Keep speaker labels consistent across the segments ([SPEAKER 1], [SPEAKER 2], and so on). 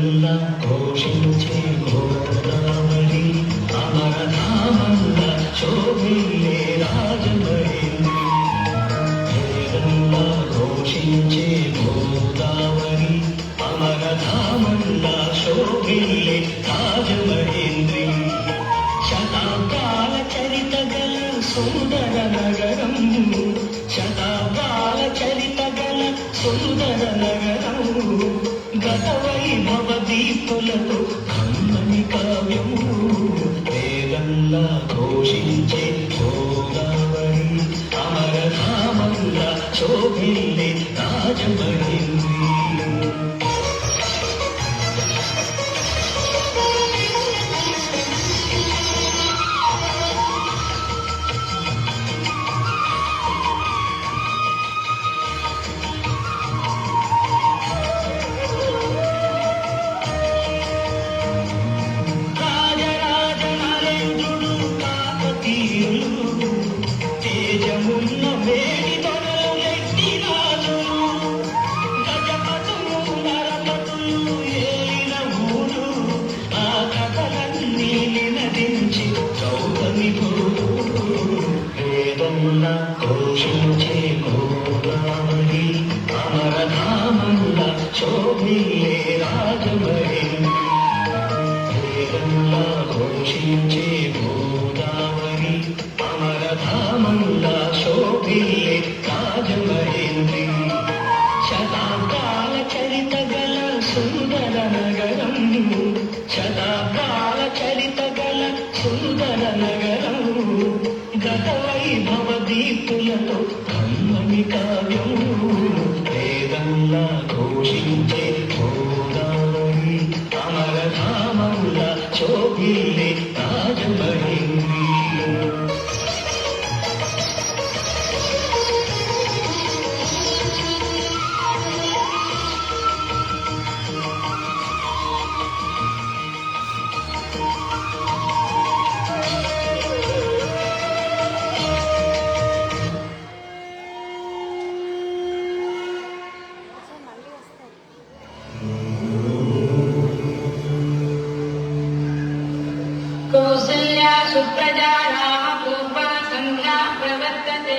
[SPEAKER 1] వేదంలా ఘోషించే గోదావరి అమరధామంలా శోభిల్లే రాజమహేంద్రి. వేదంలా ఘోషించే గోదావరి అమరధామంలా శోభిల్లే రాజమహేంద్రి. శతాబ్దాల చరిత గల సుందర నగరం, శతాబ్దాల చరిత గల సుందర నగరం, గత వైభవ దీపులతో కమ్మని కావ్యము. వేదంలా ఘోషించే గోదావరి అమరధామంలా శోభిల్లే రాజమహేంద్రి. వేదంలా ఘోషించే గోదావరి అమరధామంలా శోభిల్లే రాజమహేంద్రి. వేదంలా ఘోషించే గోదావరి అమరధామంలా శోభిల్లే రాజమహేంద్రి. శతాబ్దాల చరిత గల సుందర నగరం, శతాబ్దాల చరిత గల సుందర నగరం, గత వైభవ దీపులతో కమ్మని కావ్యము. వేదంలా ఘోషించే గోదావరి అమరధామంలా శోభిల్లే రాజమహేంద్రి.
[SPEAKER 2] कौसल्या सुप्रजाः पूर्वा सन्ध्या प्रवर्तते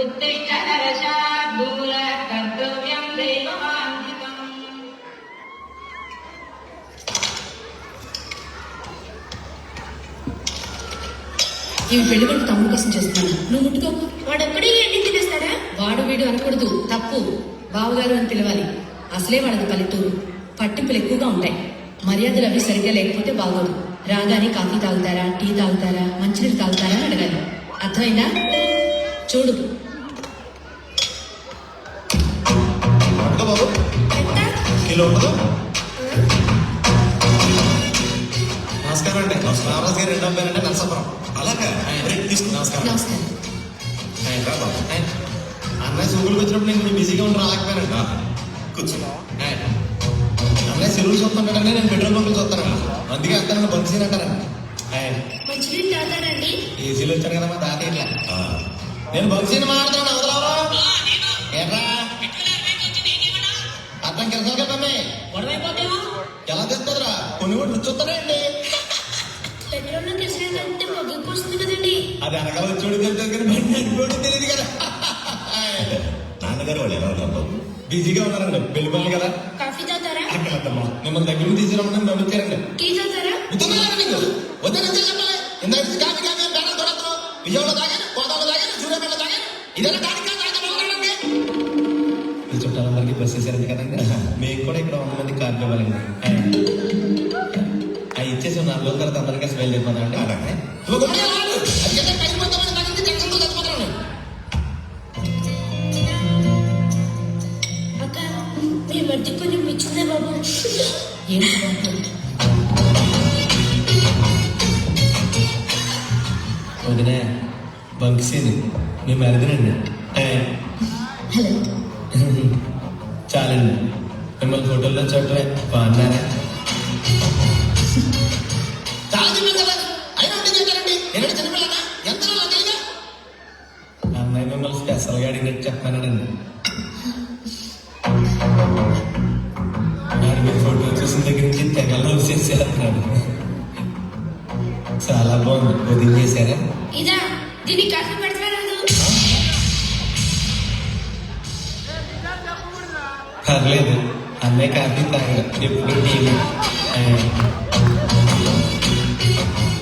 [SPEAKER 2] उत्तिष्ठ नरशार्दूल कर्तव्यं देवमान्वितम्.
[SPEAKER 3] ఇవి పెళ్లి కొడుకు తమ్ముడు కోసం చేస్తున్నాను, నువ్వు ముట్టుకోకు.
[SPEAKER 2] వాడు ఒక్కడే ఎన్ని తినేస్తాడా?
[SPEAKER 3] వాడు వీడు అనకూడదు, తప్పు. బావగారు అని పిలవాలి. అసలే వాడది పల్లెటూరు, పట్టింపులు ఎక్కువగా ఉంటాయి. మర్యాదలు అవి సరిగ్గా లేకపోతే బాగోదు. రాగానే కాఫీ తాగుతారా, టీ తాగుతారా, మంచినీళ్ళు తాగుతారా అని అడగాలి. అర్థమైందా? చూడు.
[SPEAKER 4] నమస్కారం అండి. రామరాజు గారు రెండో పేరంటే నరసాపురం. అలాగా తీసుకుని నమస్కారం.
[SPEAKER 3] నమస్కారం.
[SPEAKER 4] అన్నయ్య సూగులకు వచ్చినప్పుడు నేను బిజీగా ఉండి రాలేకపోయానండి. కూర్చో. అన్నయ్య సెలవులు చూస్తుంటాడంటే నేను పెట్రోల్ బంకులు చూస్తాను. అందుకే అంతా నన్ను బంక్ సీన్ అంటారండి.
[SPEAKER 2] మంచినీళ్ళు తాగుతారండి?
[SPEAKER 4] ఏసీలు వచ్చాను కదా మా తాత ఇట్లా. నేను బంక్ సీన్ మాట్లాడుతున్నాను. అవతలవరా ఏట్రా అర్థం కింద కదండి. ఎలా తెస్తుందిరా? కొన్ని కూడా రుచి చూస్తానండి.
[SPEAKER 2] పెట్రోల్ తెలిసినంటే మొగ్గు వస్తుంది కదండి.
[SPEAKER 4] అది అనగా వచ్చోడు తెలుస్తుంది కానీ బండి నడిపోవడం తెలియదు కదా. నాన్నగారు వాళ్ళు ఎలా ఉన్నారు? బిజీగా ఉన్నారండి. పెళ్లి పనులు కదా.
[SPEAKER 2] కాఫీ తాగుతారా?
[SPEAKER 4] అక్కడమ్మా మిమ్మల్ని దగ్గర నుంచి తీసుకురామని పంపించారండి.
[SPEAKER 2] టీ తాగుతారా?
[SPEAKER 4] వద్దని చెప్పాలి. ఇందాక కాఫీ కాఫీ బేరం దొరకదు. విజయవాడలో తాగాను, గోదావరిలో తాగాను, సూర్యాపేటలో తాగాను. ఇదైనా తాగి చుట్టాలందరికీ బస్ చేశారండి కదండి. మీకు కూడా ఇక్కడ 100 మంది కార్డు ఇవ్వాలండి. అవి ఇచ్చేసి 4 రోజుల తర్వాత అందరికీ స్మెల్ అయిపోతామండి.
[SPEAKER 2] అక్క మీ మధ్య కొంచెం ఇచ్చిందే బాబు.
[SPEAKER 3] ఏంటి
[SPEAKER 4] వదినే బంక్ సీన్ మేము అడిగినండి.
[SPEAKER 3] హలో.
[SPEAKER 4] చాలండి. మిమ్మల్ని ఫోటోల్లో చూడటమే బాగున్నారా? అమ్మాయి మిమ్మల్ని స్పెషల్గా అడిగినట్టు చెప్పానండి. మీరు ఫోటో చూసి చేస్తున్నాను. చాలా బాగుంది. ఉదయం చేశారా?
[SPEAKER 2] ఇదా దీన్ని కాఫీ పెడతారా
[SPEAKER 4] పర్లేదు, అన్నయ్య కాఫీ తాగడు, ఎప్పుడు టీవీ.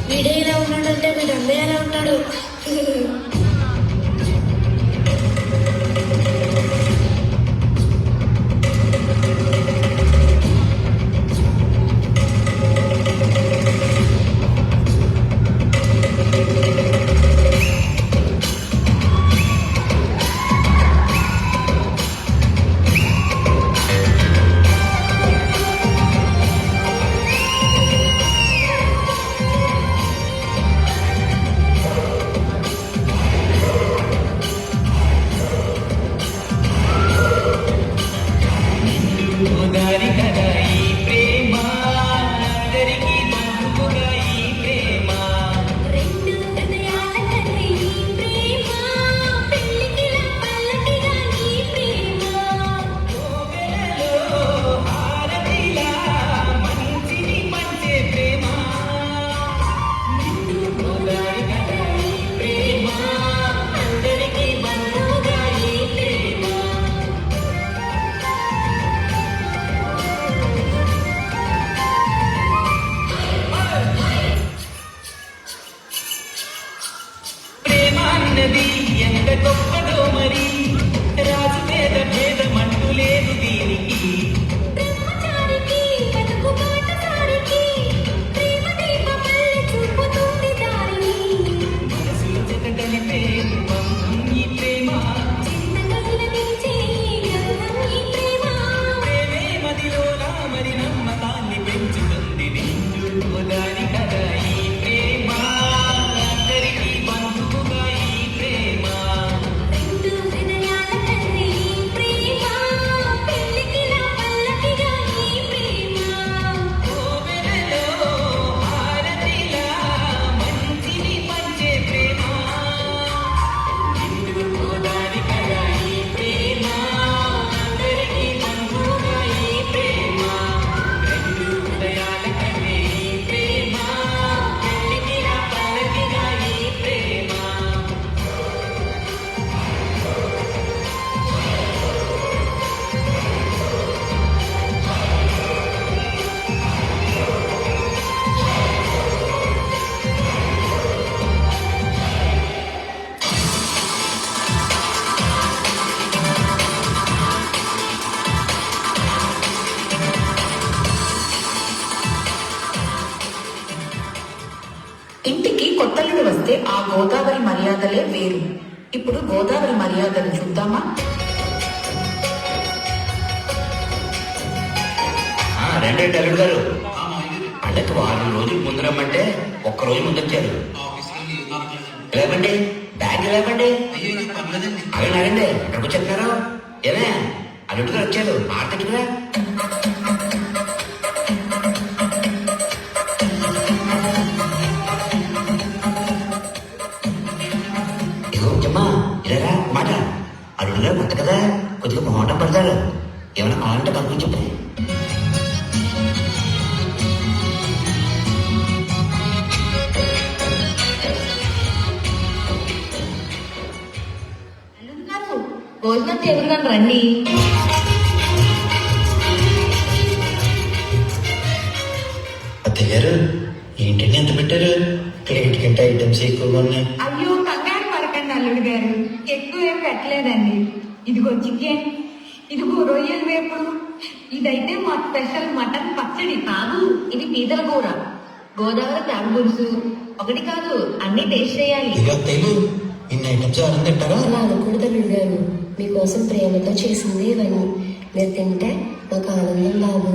[SPEAKER 2] వీడే ఎలా ఉన్నాడంటే వీడు అన్నయ్య ఎలా ఉంటాడు.
[SPEAKER 1] గోదారి కదా ఈ ప్రేమ, అందరికీ బంధువుగా ఈ ప్రేమ.
[SPEAKER 2] రెండు హృదయాల కథ ఈ ప్రేమ, పెళ్ళికిలా పల్లకిగా ఈ ప్రేమ.
[SPEAKER 1] కోవెలలో హారతిలా మంచిని పంచే ప్రేమ. గోదారి కదా ఈ ప్రేమ, అందరికీ బంధువుగా ఈ ప్రేమ. ప్రేమ అన్నది ఎంత గొప్పదో మరి, రాజు పేద భేదమంటూ లేదు దీనికి.
[SPEAKER 2] బ్రహ్మచారికి బతుకు బాటసారికి, ప్రేమ దీపమల్లె చూపుతుంది దారిని.
[SPEAKER 1] మనసులో జత కలిపే బంధం ఈ ప్రేమ.
[SPEAKER 2] చింతగల్లదించే ఈ గంధం ఈ ప్రేమ.
[SPEAKER 1] ప్రేమే మదిలోన మరి నమ్మకాన్ని పెంచుతుంది. నిండు గోదారి కదా ఈ ప్రేమ, అందరికీ బంధువుగా ఈ ప్రేమ.
[SPEAKER 2] రెండు హృదయాల కథ ఈ ప్రేమ, పెళ్ళికిలా పల్లకిగా ఈ ప్రేమ.
[SPEAKER 1] కోవెలలో హారతిలా మంచిని పంచే ప్రేమ. నిండు గోదారి కదా ఈ ప్రేమ, అందరికీ బంధువుగా ఈ ప్రేమ. రెండు హృదయాల కథే ఈ ప్రేమ, పెళ్ళికిలా పల్లకిగా ఈ ప్రేమ.
[SPEAKER 5] ఇంటికి కొత్తల్లుడు వస్తే ఆ గోదావరి మర్యాదలే వేరు. ఇప్పుడు గోదావరి మర్యాదలు చూద్దామా?
[SPEAKER 6] రెండేంటి అల్లుడు గారు, పండగ 6 రోజులు ముందు రమ్మంటే ఒక్కరోజు ముందు వచ్చారు. లేవండి, బ్యాగ్ లేవండి. అగండి, ఎక్కడికి వచ్చేస్తున్నారు? ఏమే అల్లుడు గారు వచ్చారు, ఆడతట్టుగా. ఇదిగో చెమ్మా, ఇలా మాట. అల్లుడు గారు కొత్త కదా, కొద్దిగా మొహటం పడతారు. ఏమైనా కావాలంటే కనుక్కొని చెప్పండి.
[SPEAKER 3] భోజనం చేరున్నాను రండి.
[SPEAKER 6] అత్తయ్య గారు, ఏంటండి ఎంత పెట్టారు? ప్లేట్కంటే ఐటమ్స్ ఎక్కువగా ఉన్నాయి.
[SPEAKER 7] అయ్యో కంగారు పడకండి అల్లుడు గారు, ఎక్కువ ఏం పెట్టలేదండి. ఇదిగో చికెన్, ఇదిగో రొయ్యల వేపుడు, ఇదైతే మా స్పెషల్ మటన్ పచ్చడి.
[SPEAKER 3] కాదు, ఇది పీతల కూర, గోదావరి చేప పులుసు. ఒకటి కాదు, అన్ని టేస్ట్ చేయాలి.
[SPEAKER 6] ఇక అత్తయ్యలు, ఇన్ని ఐటమ్స్ ఎవరైనా తింటారా?
[SPEAKER 8] అలా అనకూడదు అల్లుడు గారు, మీకోసం ప్రేమతో చేసింది ఇవన్నీ. మీరు తింటే మాకు ఆనందం బాబు.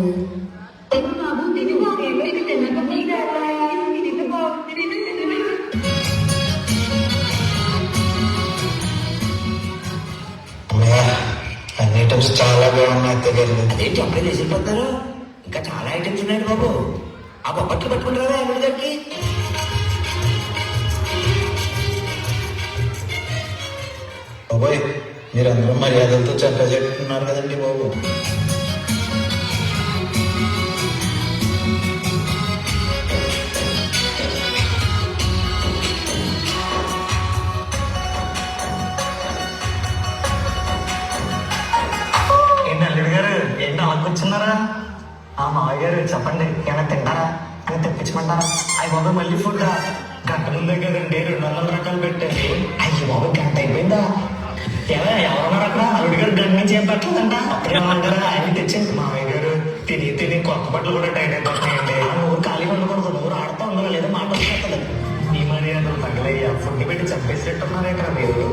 [SPEAKER 7] తిను బాబు, తిను బాబు, ఎవరికి తినకపోతే తిను బాబు, తిను, తిను.
[SPEAKER 6] అమ్మయ్య, అన్ని ఐటమ్స్ చాలా బాగున్నాయి అత్తయ్య గారు.
[SPEAKER 1] అదేంటి అప్పుడే చేసిపోతారు? ఇంకా చాలా ఐటమ్స్ ఉన్నాయి బాబు. ఆ బొప్పట్లు పట్టుకుంటారా అల్లుడు గారికి?
[SPEAKER 6] బాబోయ్, మీరందరూ మర్యాదలతో చక్కగా చెప్తున్నారు కదండి బాబు.
[SPEAKER 9] ఏంటి అలా కూర్చున్నారా? ఆ మావయ్య గారు చెప్పండి, ఏమైనా తింటారా అని తెప్పించమంటారా? అయ్యి బాబు మళ్ళీ ఫుడ్ గంట ముందే కదండి 200 రకాలు పెట్టారు. అయ్యి బాబు గంట అయిపోయిందా? ఎవరున్నారు అక్కడ? అల్లుడి గారు గంట నుంచి ఏం పెట్టలేదంట. అప్పుడే ఏమంటారా? ఆయన తెచ్చింది మావయ్య గారు. తిని కొత్త బట్టలు కూడా టైట్ అయిపోతున్నాయండి. నూరు ఖాళీగా ఉండకూడదు, నూరు ఆడుతూ ఉండాలి, లేదా మాట వస్తుంది. ఈ మర్యాదలు తగలయ్యా, ఫుడ్ పెట్టి చంపేసినట్టున్నారే ఇక్కడ మీరు.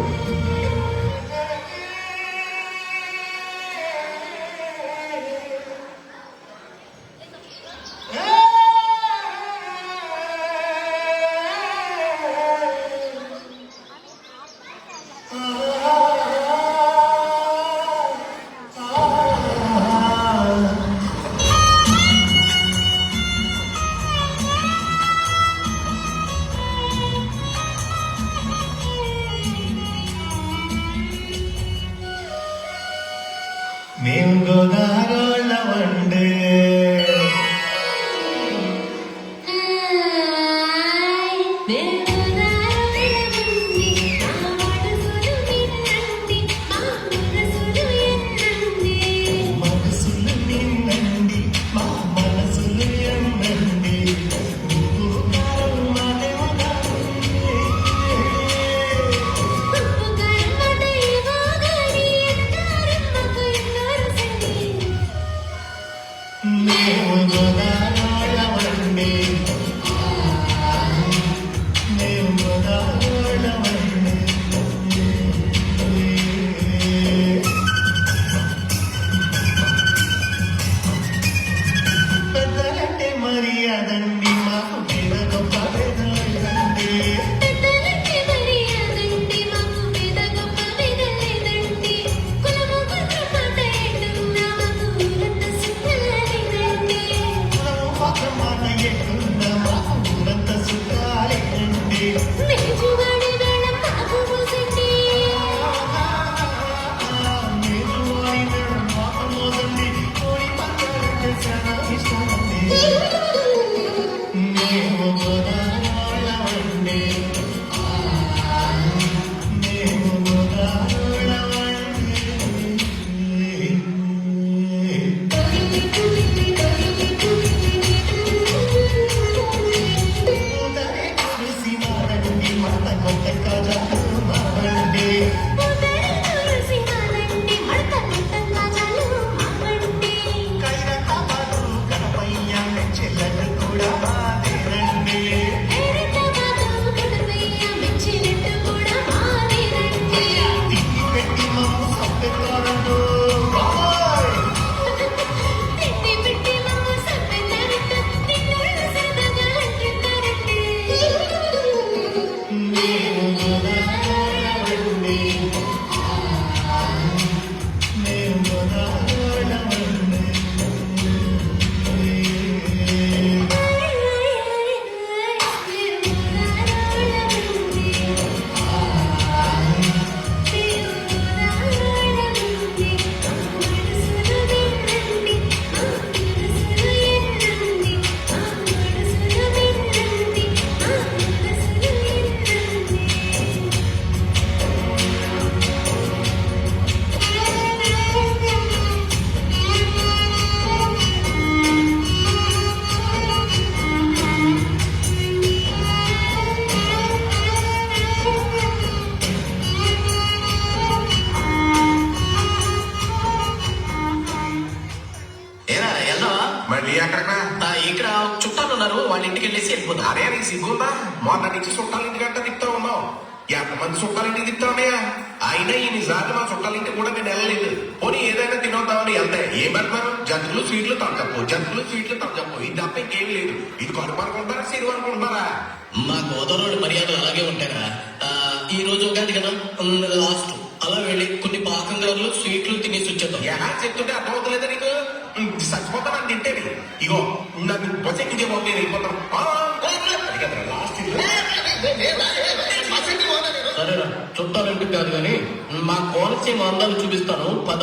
[SPEAKER 9] మేము గోదారోళ్ళమండే మనసులు నిన్నండి, మా మనసులు ఎన్నండి. మేము గోదారోళ్ళమండే, మేము గోదారోళ్ళమండే. పెద్దలంటే మర్యాదండి, మాకు మీద గొప్ప పెద్దలండి. కులము ఒక మాట ఎట్టున్నా మాకు ఊరంతా సుఖాలేనండి. మీరు వారి మేడం మాకు మోదండి, కోడి పందాలంటే చాలా ఇష్టమండి. మేము గోదారోళ్ళమండి, మేము గోదారోళ్ళమండి. ఉదరే కురిసి మారండి, మత కొత్త కాజాలు మారండి. కైర కాపాడు గణపయ్య చెల్లెలు కూడా మాదేనండి. తిండి పెట్టి మమ్ము సప్పెతారండు బాయ్. మేము గోదారోళ్ళమండి, మేము గోదారోళ్ళమండి.
[SPEAKER 4] ఏరా వెళ్దావా?
[SPEAKER 10] మళ్ళీ ఎక్కడికా?
[SPEAKER 4] ఇక్కడ చుట్టాలు ఉన్నారు, వాళ్ళ ఇంటికి వెళ్ళేసి వెళ్ళిపోతాం.
[SPEAKER 10] అరే నీ సిగ్గుందా? మొన్న నుంచి చుట్టాలింటి గంట తిప్పుతా ఉన్నావు. ఎంతమంది చుట్టాలింటికి తిప్పుతామయ్యా? అయినా ఈ నిజాలు మా చుట్టాలింటికి కూడా నేను వెళ్ళలేదు. పోనీ ఏదైనా తినవుతామని వెళ్తే ఏం పెడతారు? జంతువులు స్వీట్లు తగ్గప్పు, జంతువులు స్వీట్లు తగ్గప్పు. ఇది తప్ప ఇంకేం లేదు. ఇది కడుపు అనుకుంటారా, సిరువు అనుకుంటారా?
[SPEAKER 4] మా గోదావరి మర్యాదలు అలాగే ఉంటారా? ఈ రోజు ఉగాది కదా, లాస్ట్ అలా వెళ్ళి కొన్ని పాకంగారులు స్వీట్లు తినేసి వచ్చేద్దాం.
[SPEAKER 10] ఎలా చెప్తుంటే అర్థమవుతలేదా నీకు? చచ్చిపోతాను అని తింటేది. ఇగో నాకు బొచ్చెక్కించే బాబు నేను వెళ్ళిపోతాను. అది కదరా లాస్ట్.
[SPEAKER 4] సరేరా, చుట్టాలంటికి కాదు కానీ మా కోనసీమ అందాలు చూపిస్తాను, పద.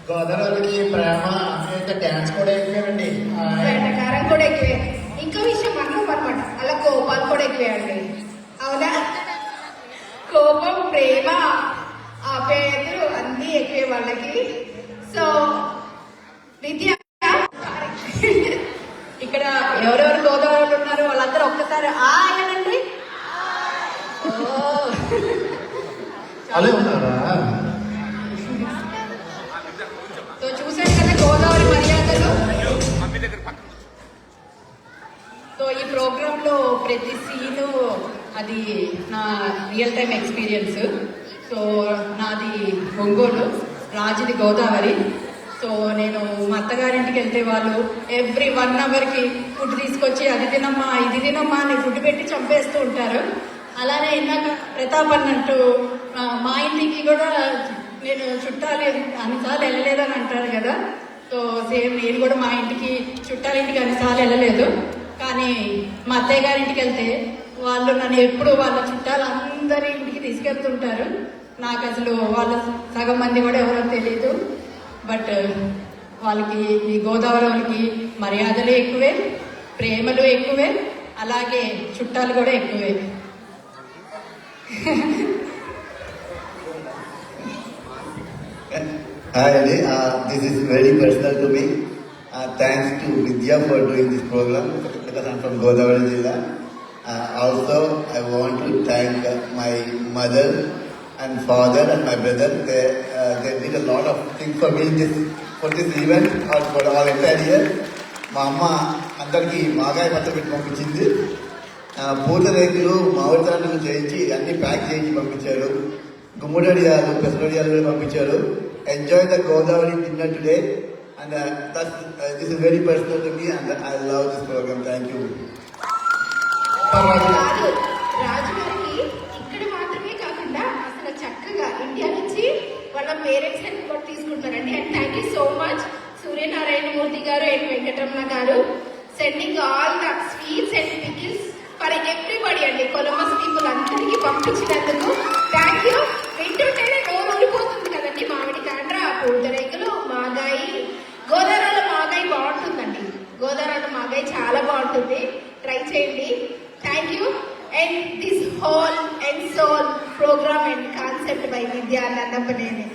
[SPEAKER 9] గోదావరికి ప్రేమ ఇంకా డ్యాన్స్ కూడా ఎక్కువేనండి.
[SPEAKER 7] వెంటకారం కూడా ఎక్కువే. ఇంకో విషయం మనం అనమాట అలా కోపాలు కూడా ఎక్కువే అండి. అవునా? కోపం, ప్రేమ, ఆప్యాయతలు అన్నీ ఎక్కువే వాళ్ళకి. సో విద్య ఇక్కడ ఎవరెవరు గోదావరిలో ఉన్నారు వాళ్ళందరూ ఒక్కసారి ఆయనండి.
[SPEAKER 9] అలా ఉన్నారా?
[SPEAKER 7] సో చూసారు కదా గోదావరి మర్యాదలు. సో ఈ ప్రోగ్రామ్ లో ప్రతి సీను అది నా రియల్ టైం ఎక్స్పీరియన్స్. సో నాది ఒంగోలు, రాజుది గోదావరి. సో నేను మా అత్తగారింటికి వెళ్తే వాళ్ళు ఎవ్రీ 1 అవర్కి ఫుడ్ తీసుకొచ్చి అది తినమ్మా ఇది తినమ్మా అని ఫుడ్ పెట్టి చంపేస్తూ ఉంటారు. అలానే ఇందాక ప్రతాప్ అన్నట్టు మా ఇంటికి కూడా నేను చుట్టాలు అన్నిసార్లు వెళ్ళలేదని అంటారు కదా. సో సేమ్ నేను కూడా మా ఇంటికి చుట్టాలింటికి అన్నిసార్లు వెళ్ళలేదు. కానీ మా అత్తయ్య గారింటికి వెళ్తే వాళ్ళు నన్ను ఎప్పుడు వాళ్ళ చుట్టాలు అందరి ఇంటికి తీసుకెళ్తుంటారు. నాకు అసలు వాళ్ళ సగం మంది కూడా ఎవరో తెలియదు. బట్ వాళ్ళకి ఈ గోదావరి వాళ్ళకి మర్యాదలు ఎక్కువే, ప్రేమలు ఎక్కువే, అలాగే చుట్టాలు కూడా ఎక్కువే.
[SPEAKER 11] Hi, Ali. This is very personal to me. Thanks to Vidya for doing this program because I'm from Godavari Jilla. Also, I want to thank my mother and father and my brother. They did a lot of things for me for this event or for our entire year. మా అమ్మ అందరికీ మాగాయ పచ్చడి పెట్టి పంపించింది. పూతరేకులు మామిడితనాలు చేయించి అన్ని pack చేయించి పంపించారు. గుమ్మడడియాలు పెసరడియాలు కూడా పంపించారు. Enjoy the Godavari dinner today and this is very personal to me and I love this program. Thank you.
[SPEAKER 2] Raju గారికి ఇక్కడ మాత్రమే కాకుండా అసలు చక్కగా ఇండియా నుంచి వాళ్ళ పేరెంట్స్ హెల్ప్ కూడా తీసుకుంటారండి. And thank you so much Suryanarayana Murthy garu and Venkataramana garu sending all the sweets and pickles for everybody అండి. కొలంబస్ పీపుల్ అందరికీ పంపించినందుకు థ్యాంక్ యూ. వింటుంటేనే నోరు ఊరిపోతుంది కదండి. మామిడి కాండ్ర, పూతరేకులు, మాగాయి. గోదావరిలో మాగాయి బాగుంటుందండి. గోదావరిలో మాగాయి చాలా బాగుంటుంది. ట్రై చేయండి. Thank you. And this whole and soul programme and concept by Vidya నందపనేని.